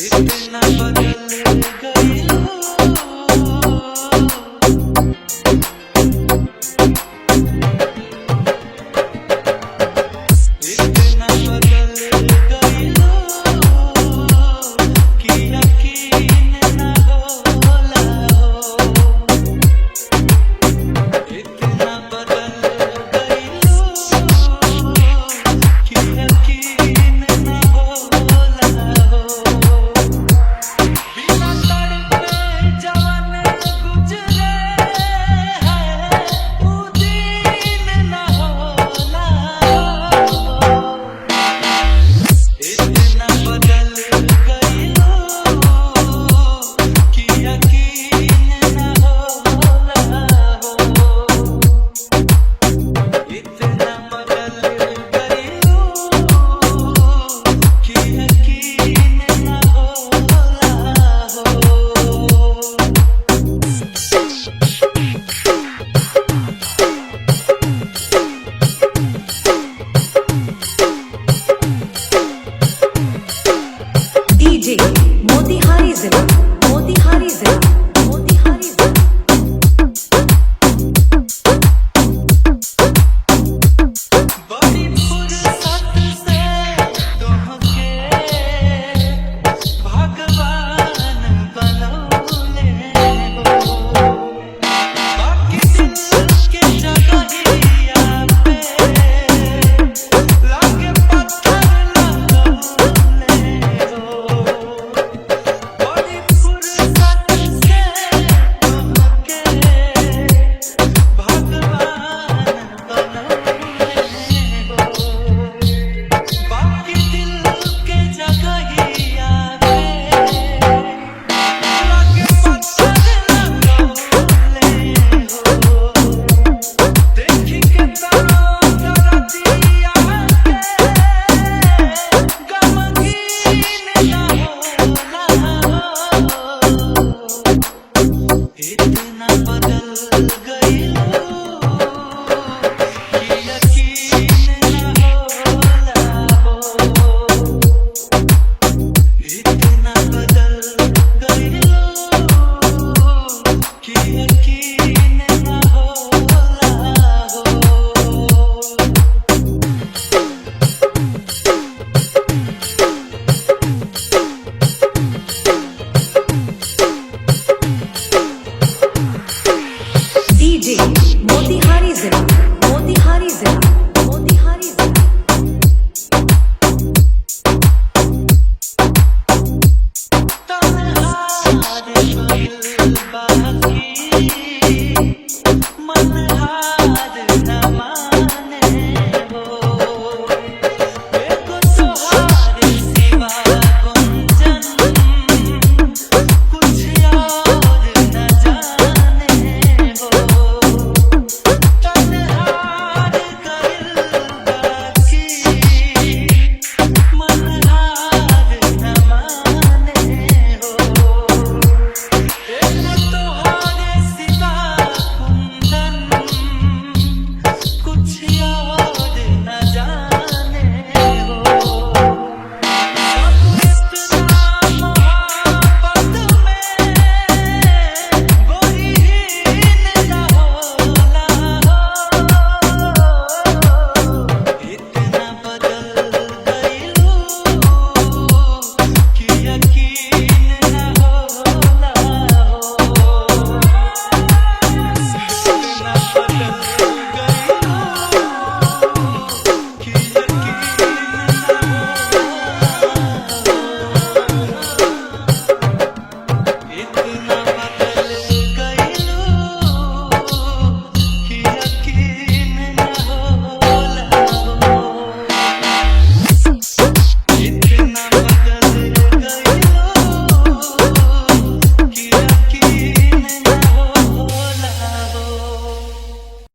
इतना बदल गई हो, इतना बदल गई हो कि यकीन न होला हो। इतना बदल गई हो कि यकीन न होला हो। बिना तड़पे जवन गुजरे है ऊ दिन न होला हो। इतना बदल गई हो कि यकीन न होला हो। इतना बदल गई हो कि यकीन न होला हो। DJ